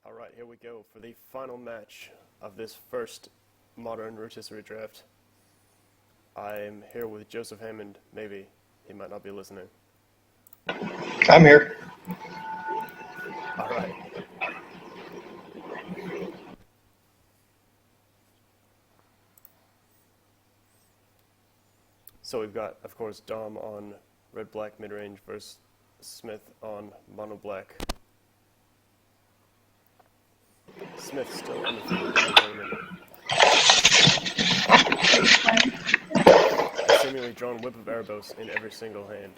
Alright, here we go for the final match of this first modern rotisserie draft. I'm here with Joseph Hammond. Maybe he might not be listening. I'm here. Alright. So we've got, of course, Dom on red-black mid-range versus Smith on mono-black. Smith still undefeated in the tournament. Has seemingly drawn Whip of Erebos in every single hand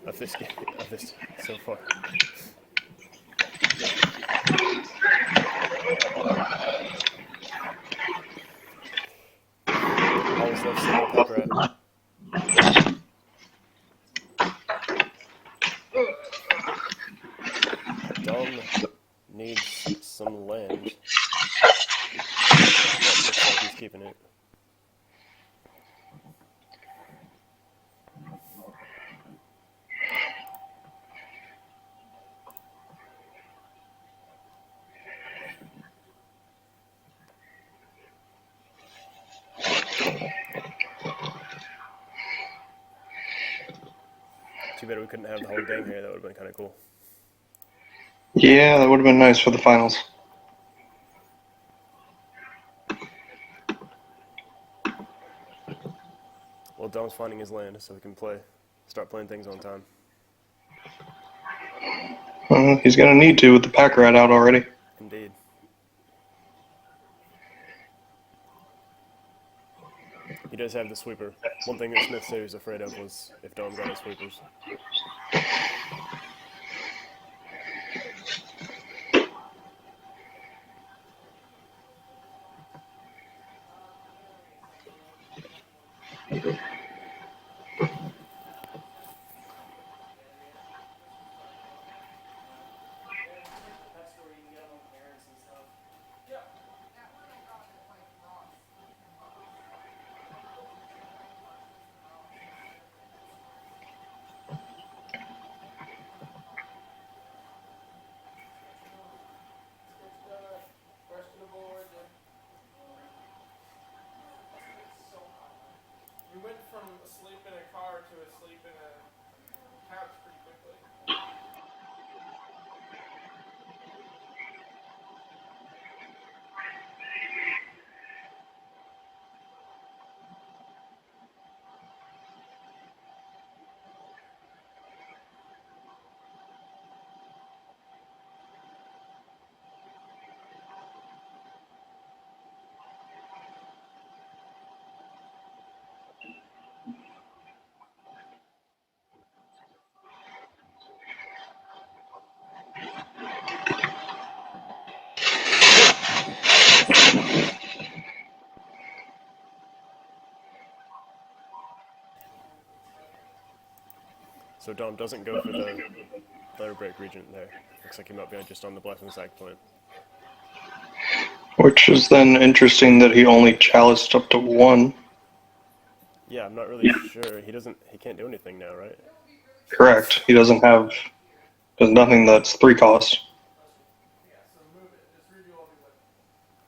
of this game, of this so far. Always love seeing the pack rat. Dom needs some land. That looks like he's keeping it. Too bad we couldn't have the whole gang here. That would have been kind of cool. Yeah, that would have been nice for the finals. Well, Dom's finding his land so he can start playing things on time. He's going to need to with the pack rat out already. Indeed. He does have the sweeper. One thing that Smith said he was afraid of was if Dom got his sweepers. You went from asleep in a car to asleep in a couch pretty quickly. So Dom doesn't go for the letter break regent there. Looks like he might be just on the blessing sack point. Which is then interesting that he only chaliced up to one. Yeah, I'm not really sure. He can't do anything now, right? Correct. He doesn't have. There's nothing that's 3 cost.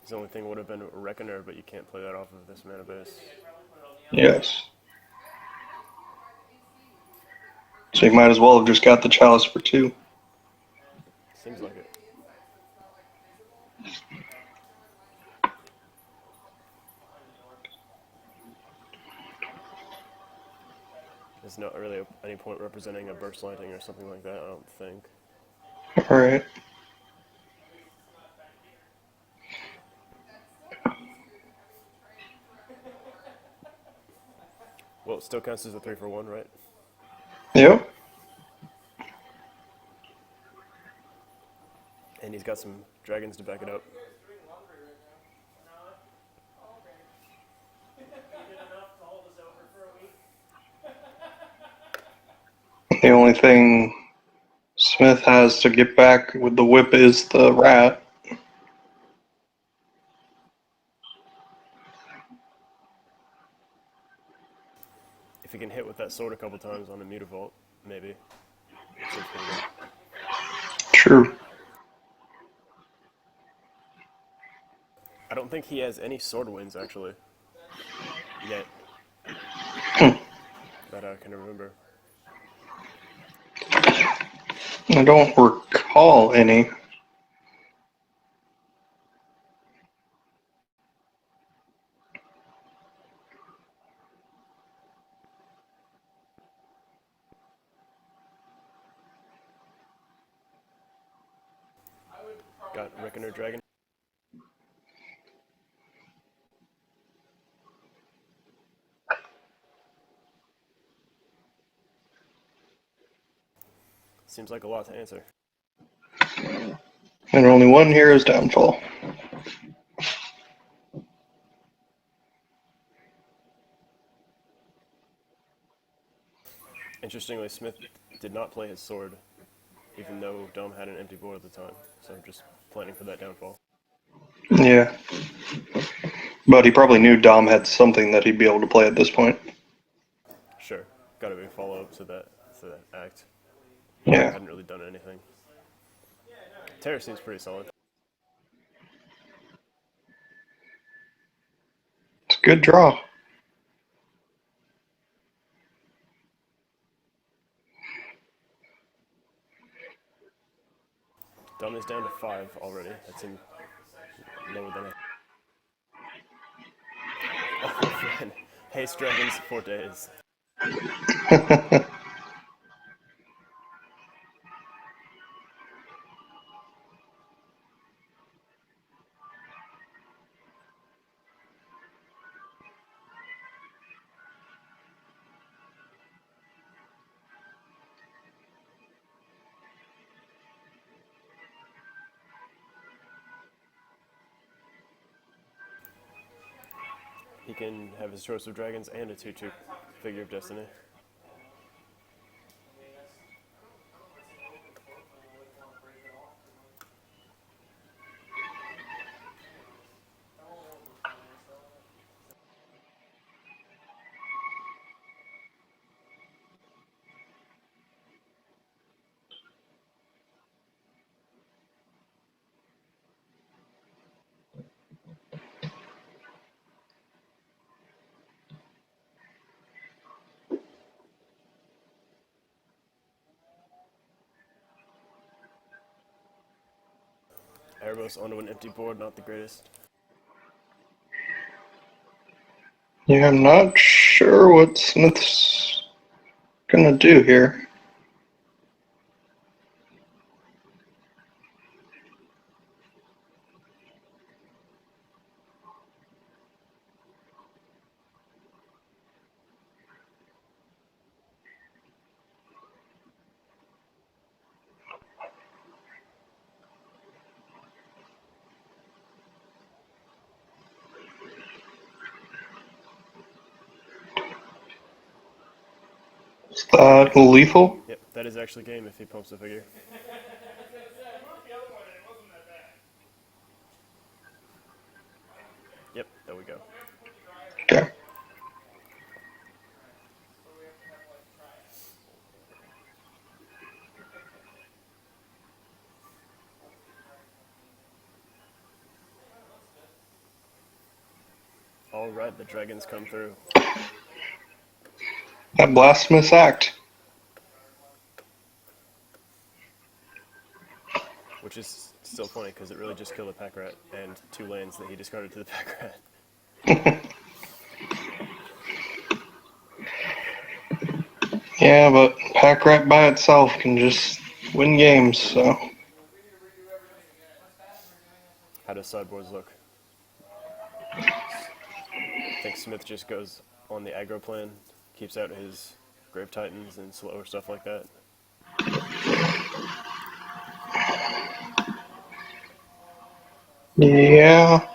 His only thing would have been Reckoner, but you can't play that off of this mana base. Yes. So he might as well have just got the chalice for 2. Seems like it. There's not really any point representing a burst lighting or something like that, I don't think. Alright. Well, it still counts as a 3-for-1, right? Yep. And he's got some dragons to back it up. The only thing Smith has to get back with the whip is the rat. If he can hit with that sword a couple times on a Mutavault, maybe. Seems pretty good. True. don't think he has any sword wins, actually. Yet. That I can remember. I don't recall any. Got Reckoner Dragon. Seems like a lot to answer. And only one hero's downfall. Interestingly, Smith did not play his sword, even though Dom had an empty board at the time. So I'm just planning for that downfall. Yeah. But he probably knew Dom had something that he'd be able to play at this point. Sure, gotta be a follow-up to that act. Yeah. Hadn't really done anything. Terra seems pretty solid. It's a good draw. Dom is down to 5 already. That seemed lower than I... Oh man, Haste Dragons for days. He can have his choice of dragons and a 2/2 Figure of Destiny. Erebos onto an empty board, not the greatest. Yeah, I'm not sure what Smith's gonna do here. Is that lethal? Yep, that is actually game if he pumps a figure. Yep, there we go. Okay. Alright, the dragons come through. That blasphemous act. Which is still funny because it really just killed a pack rat and 2 lands that he discarded to the pack rat. Yeah, but Pack Rat by itself can just win games, so. How does sideboards look? I think Smith just goes on the aggro plan, keeps out his Grave Titans and slower stuff like that. Yeah.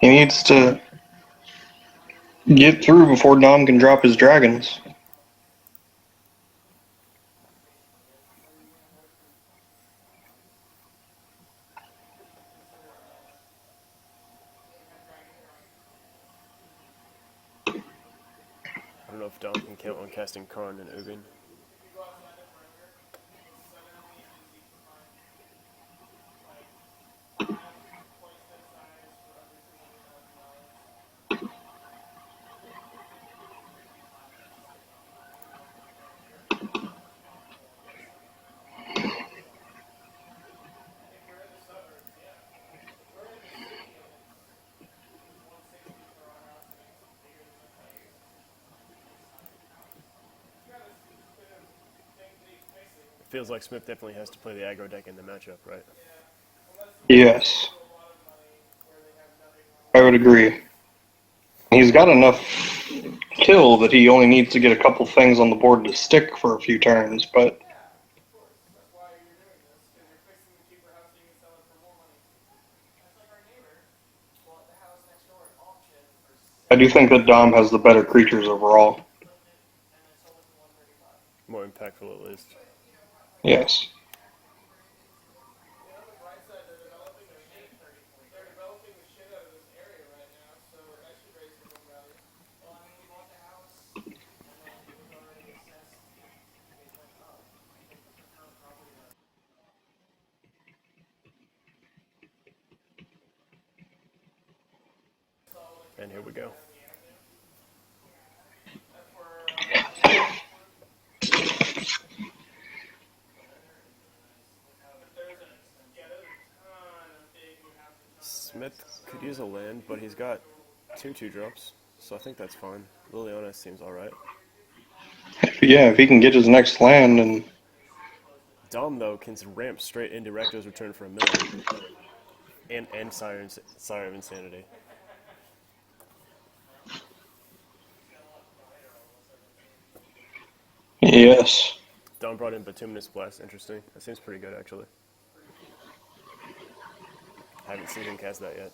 He needs to get through before Dom can drop his dragons. I don't know if Dom can count on casting Karn and Ugin. feels like Smith definitely has to play the aggro deck in the matchup, right? Yes, I would agree. He's got enough kill that he only needs to get a couple things on the board to stick for a few turns, but That's why you're doing this, because you're fixing the cheaper house so you can sell it for more money. That's like our neighbor bought the house next door at auction for I do think that Dom has the better creatures overall. and then sold it for 135. More impactful at least. Yes. You know, the bright side, they're developing the shit. They're developing the shit out of this area right now, so that should raise the home value. Well, I mean, we bought the house, and then it was already assessed. It went up. I think the current property value. And here we go. That's where there's a ton of big new houses coming there. Smith could use a land, but he's got 2/2 drops, so I think that's fine. Liliana seems alright. Yeah, if he can get his next land, and Dom, though, can ramp straight into Recto's Return for a million. And Sire of Insanity. yes. Dom brought in Bituminous Blast. Interesting. That seems pretty good, actually. Haven't seen him cast that yet.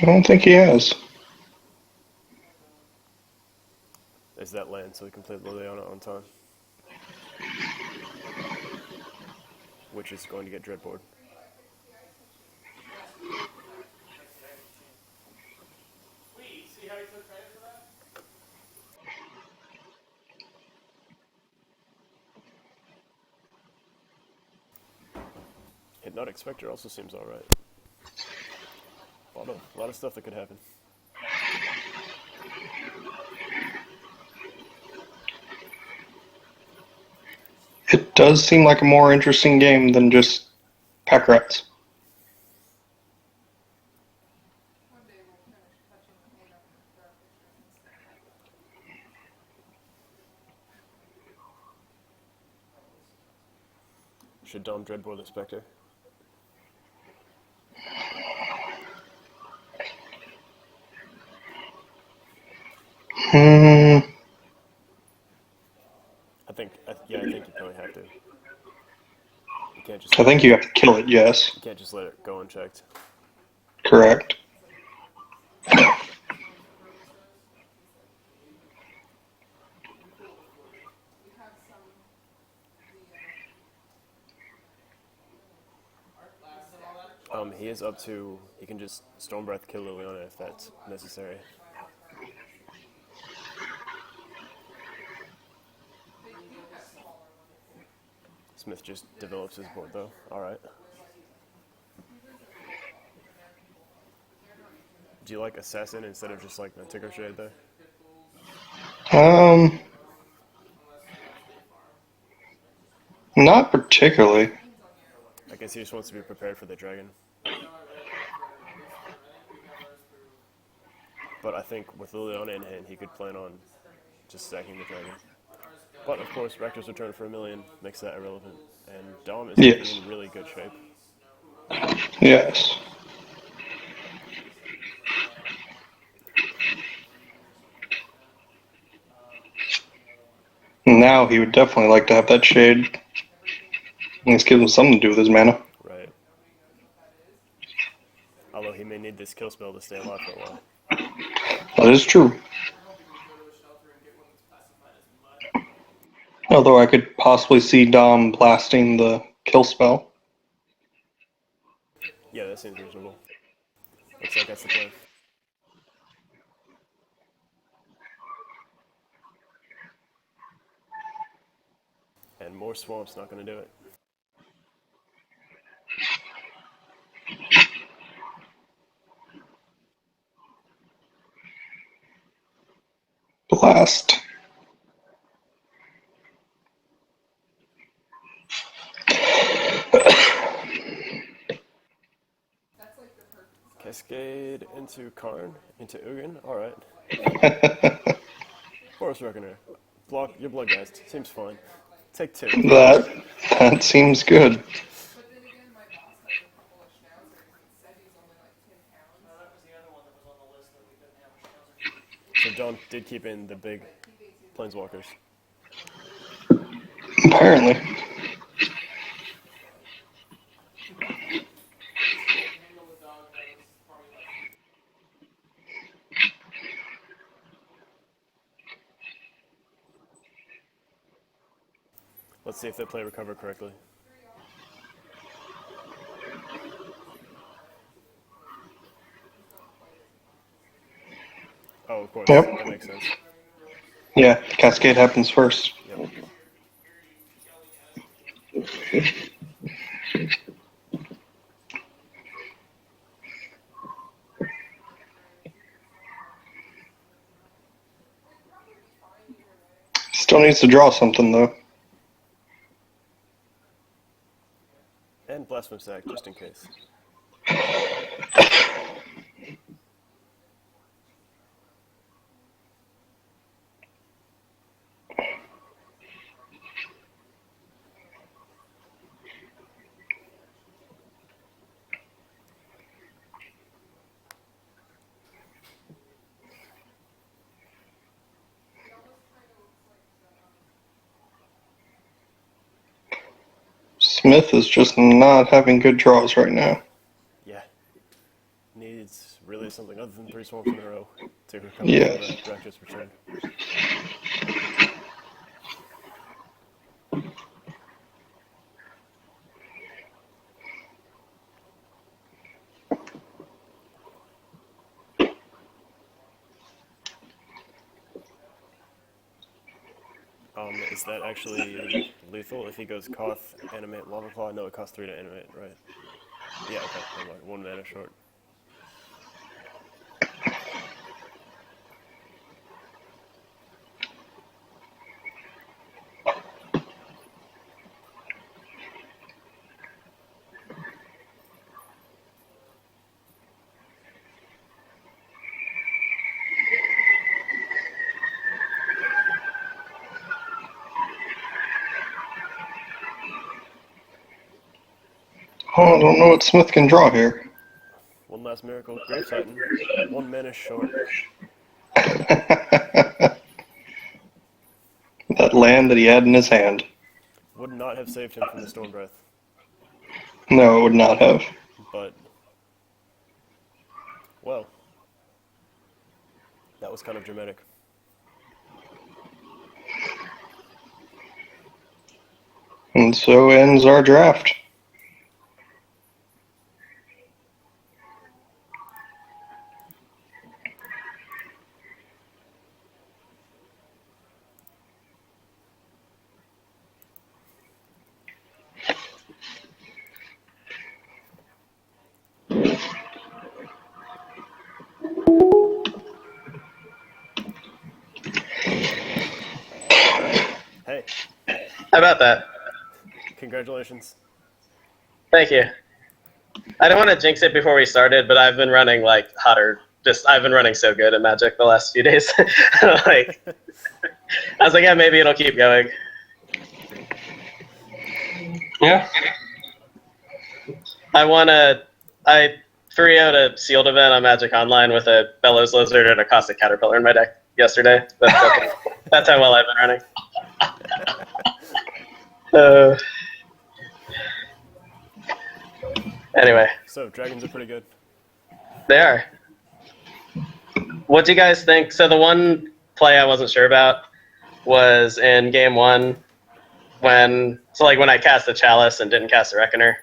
I don't think he has. There's that land, so we can play Liliana on time. Which is going to get Dreadboard. Sweet. See how he took credit for that? Hypnotic Spectre also seems alright. A lot of stuff that could happen. It does seem like a more interesting game than just pack rats. One day we'll finish touching the paint up and throw pictures and stuff. Should Dom Dreadboard the Spectre? Hmm. I think you probably have to. You can't just. I think you have to kill it, yes. You can't just let it go unchecked. Correct. We have some He is up to. He can just Storm Breath kill Liliana if that's necessary. Smith just develops his board though. Alright. Do you like Assassin instead of just like the Ticker Shade there? Not particularly. I guess he just wants to be prepared for the dragon. But I think with Liliana in hand, he could plan on just stacking the dragon. But of course, Rector's Return for a million makes that irrelevant. And Dom is Yes. in really good shape. Yes. Now he would definitely like to have that shade. At least give him something to do with his mana. Right. Although he may need this kill spell to stay alive for a while. That is true. Although I could possibly see Dom blasting the kill spell. Yeah, that seems reasonable. Looks like that's the plan. And more swamp's not going to do it. Blast. Cascade into Karn, into Ugin. Alright. Forest Reckoner. Block your Bloodgeist. Seems fine. Take 2. That seems good. But then again, my boss has a couple of schnauzers and said he's only like 10 pounds. That was the other one that was on the list that we couldn't have a schnauzer. So Don did keep in the big But he thinks he's planeswalkers. Apparently. Handle the dog that was probably like Let's see if they play recover correctly. Oh, of course. Yep. That makes sense. Yeah, Cascade happens first. Yep. Still needs to draw something, though. And Blasphemous Act, just in case. Smith is just not having good draws right now. Yeah. Needs really something other than 3 swamps in a row to recover Yes. from the Brackus return. Is that actually lethal if he goes Koth, animate, Lava Claw? No, it costs 3 to animate, right? Yeah, okay, never mind. 1 mana short. Oh, I don't know what Smith can draw here. One last miracle. Grave Titan. 1 mana short. That land that he had in his hand. Would not have saved him from the Storm Breath, No, it would not have. but well, that was kind of dramatic. And so ends our draft. All right. Hey, How about that? congratulations. Thank you. I don't want to jinx it before we started, but I've been running like hotter. I've been running so good at Magic the last few days. Like, I was like, yeah, maybe it'll keep going. Yeah. I 3-0'd a sealed event on Magic Online with a Bellows Lizard and a Caustic Caterpillar in my deck yesterday. That's how well I've been running. Anyway, So, dragons are pretty good. they are. What do you guys think? So the one play I wasn't sure about was in game 1 when I cast the Chalice and didn't cast the Reckoner.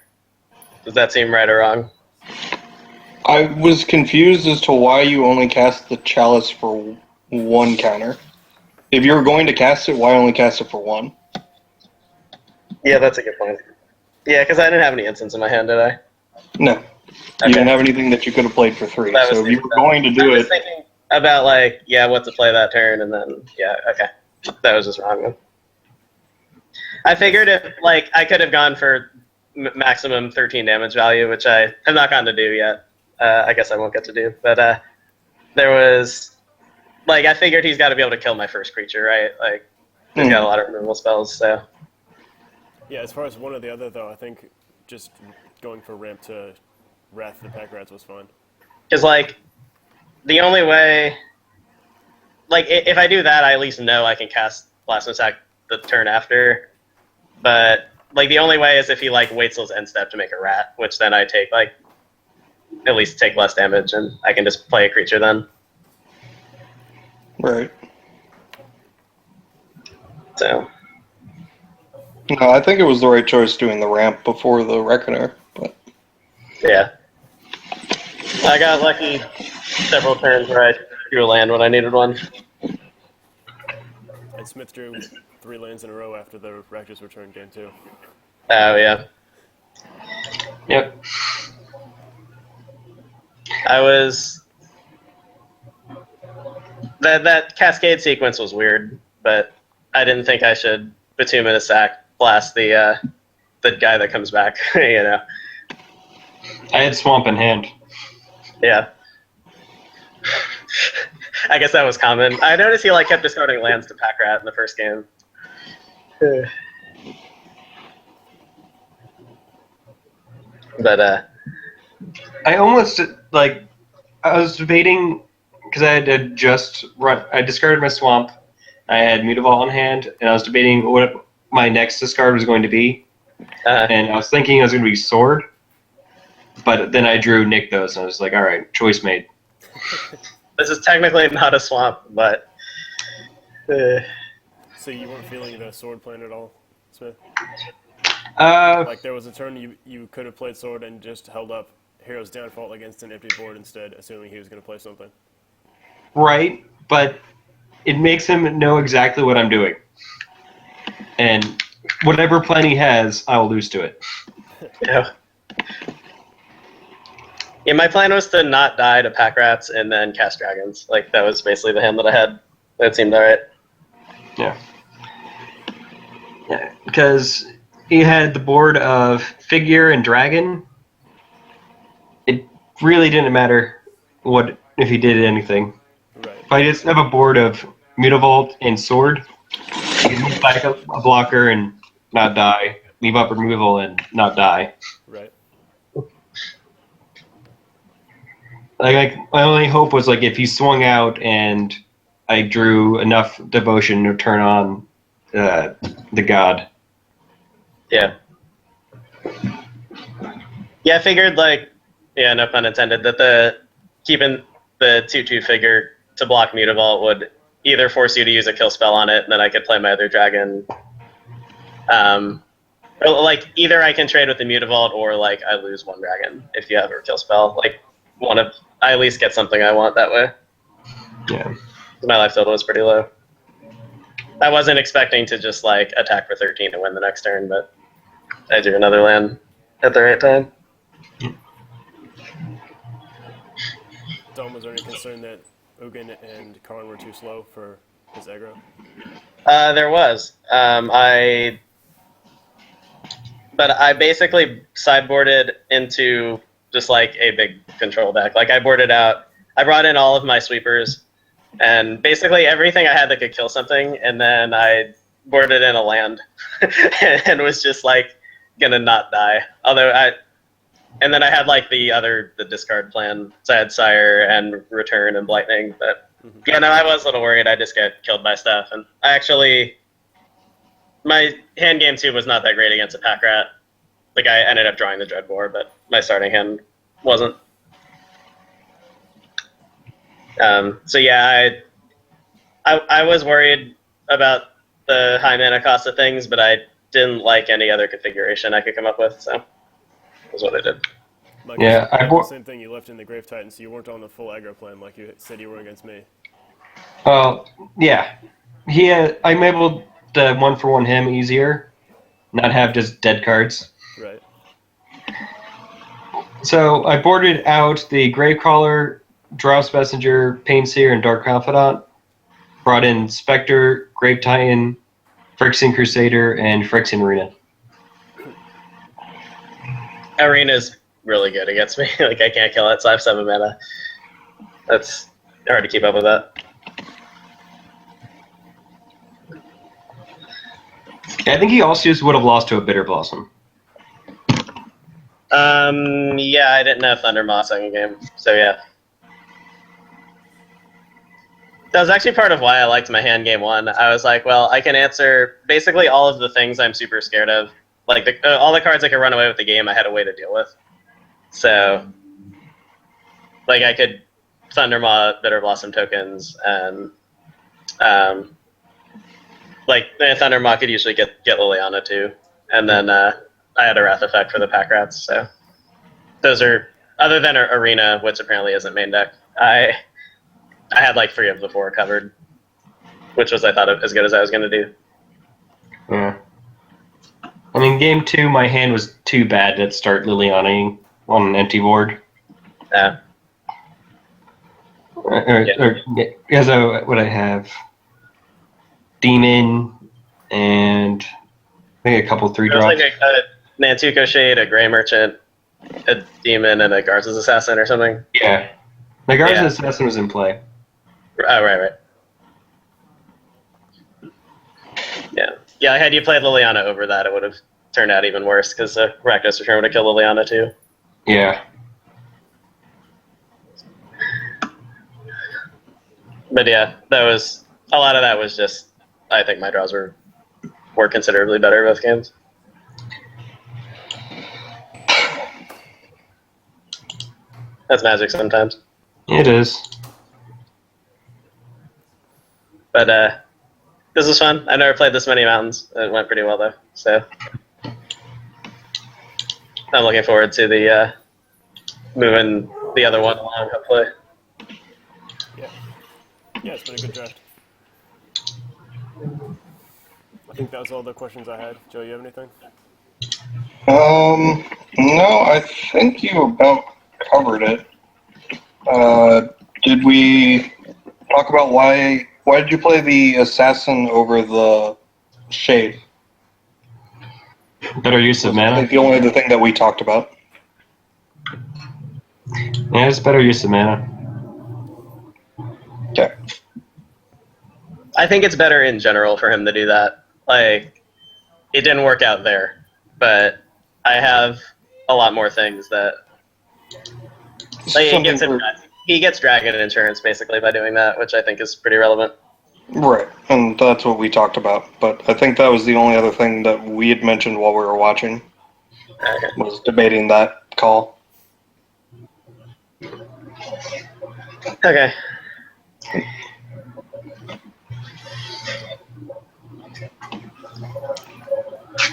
Does that seem right or wrong? I was confused as to why you only cast the Chalice for 1 counter. If you were going to cast it, why only cast it for 1? Yeah, that's a good point. Yeah, because I didn't have any instants in my hand, did I? No. Okay. You didn't have anything that you could have played for 3. That was So if you the- were going to I do was it, thinking about what to play that turn, and then okay, that was just wrong. Then. I figured if I could have gone for maximum 13 damage value, which I have not gotten to do yet. I guess I won't get to do, but there was I figured he's got to be able to kill my first creature, right? He's got a lot of removal spells, so Yeah, as far as one or the other, though, I think just going for ramp to Wrath the Pack Rats was fine. Because, like, the only way... Like, if I do that, I at least know I can cast Blast Attack the turn after. But, like, the only way is if he, like, waits till his end step to make a rat, which then I take, like, at least take less damage, and I can just play a creature then. Right. So, No, I think it was the right choice doing the ramp before the Reckoner. But yeah. I got lucky several turns where I drew a land when I needed one. And Smith drew 3 lands in a row after the Rakdos return game, too. Oh, yeah. Yep. I was... That Cascade sequence was weird, but I didn't think I should Batum in a sack blast the guy that comes back, you know. I had Swamp in hand. Yeah. I guess that was common. I noticed he like kept discarding lands to Pack Rat in the first game. But I almost, like, I was debating, because I had to just run, I discarded my Swamp, I had Mutavault in hand, and I was debating what my next discard was going to be, and I was thinking it was going to be Sword, but then I drew Nykthos, and I was like, alright, choice made. this is technically not a swamp, but So you weren't feeling the sword plan at all, Smith? Uh, Like, there was a turn you could have played sword and just held up Hero's Downfall against an empty board instead, assuming he was going to play something. right, but it makes him know exactly what I'm doing. And whatever plan he has, I will lose to it. yeah. Yeah, my plan was to not die to Pack Rats and then cast Dragons. Like, that was basically the hand that I had. That seemed alright. Yeah. Yeah, because he had the board of Figure and Dragon. It really didn't matter what if he did anything. Right. If I just have a board of Mutavault and Sword, I can move back up a blocker and not die. Leave up removal and not die. Right. Like my only hope was like if he swung out and I drew enough devotion to turn on the god. Yeah. Yeah, I figured, like, yeah, no pun intended, that the keeping the 2/2 figure to block Mutavault would either force you to use a kill spell on it, and then I could play my other dragon. Or, like, either I can trade with the Mutavault, or, like, I lose one dragon if you have a kill spell. Like, I at least get something I want that way. Yeah. My life total was pretty low. I wasn't expecting to just, like, attack for 13 and win the next turn, but I drew another land at the right time. Dom, was there any concern that Ugin and Karn were too slow for his aggro? There was. But I basically sideboarded into just like a big control deck. Like I boarded out, I brought in all of my sweepers, and basically everything I had that could kill something, and then I boarded in a land, and was just like gonna not die. And then I had like the discard plan. So I had Sire and Return and Lightning, but yeah, no, I was a little worried I'd just get killed by stuff. And my hand game too was not that great against a Pack Rat. Like I ended up drawing the Dreadbore, but my starting hand wasn't. So yeah, I was worried about the high mana cost of things, but I didn't like any other configuration I could come up with, so that's what I did. Mike, Yeah, you I had bought- the same thing. You left in the Grave Titan, so you weren't on the full aggro plan like you said you were against me. Well, yeah. I'm able to 1-for-1 him easier, not have just dead cards. Right. So I boarded out the Gravecaller, Drops Messenger, Painseer, and Dark Confidant. Brought in Spectre, Grave Titan, Phyrexian Crusader, and Phyrexian Arena. Arena's really good against me. Like I can't kill it, so I have 7 mana. That's hard to keep up with that. Yeah, I think he also would have lost to a Bitter Blossom. Yeah, I didn't have Thunder Moss second game, so yeah. That was actually part of why I liked my hand game one. I was like, well, I can answer basically all of the things I'm super scared of. Like, all the cards I could run away with the game, I had a way to deal with. So, like, I could Thundermaw Bitter Blossom tokens, and, like, Thundermaw could usually get Liliana, too. And then I had a Wrath effect for the Pack Rats, so. Those are, other than Arena, which apparently isn't main deck, I had like 3 of the 4 covered, which was, I thought, as good as I was going to do. Yeah. I mean, game 2, my hand was too bad to start Liliana on an empty board. Yeah. As what I have, Demon, and I think a couple 3 There was drops. like a Nantuko Shade, a Grey Merchant, a Demon, and a Garza's Assassin or something. Yeah. The Garza Yeah. Assassin was in play. Oh, right. Yeah. Yeah, had you played Liliana over that, it would have turned out even worse, because Rakdos Return would have killed Liliana, too. Yeah. But yeah, a lot of that was just, I think my draws were considerably better both games. That's Magic sometimes. It is. But this was fun. I've never played this many mountains. It went pretty well, though. So I'm looking forward to the moving the other one along, hopefully. Yeah, it's been a good draft. I think that was all the questions I had. Joe, you have anything? No, I think you about covered it. Did we talk about why did you play the assassin over the shade? Better use of I mana. think the only other thing that we talked about. Yeah, it's better use of mana. Okay. I think it's better in general for him to do that. Like, it didn't work out there, but I have a lot more things that. Like, he gets Dragon Insurance basically by doing that, which I think is pretty relevant. Right, and that's what we talked about. But I think that was the only other thing that we had mentioned while we were watching, Okay. was debating that call. Okay.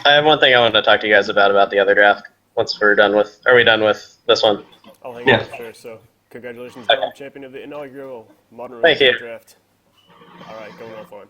I have one thing I wanted to talk to you guys about the other draft. Once we're done with, are we done with this one? I'll hang Yeah. out there. So, congratulations, Okay. Dom, champion of the inaugural Modern Thank Rulers you. draft. All right, going well for him.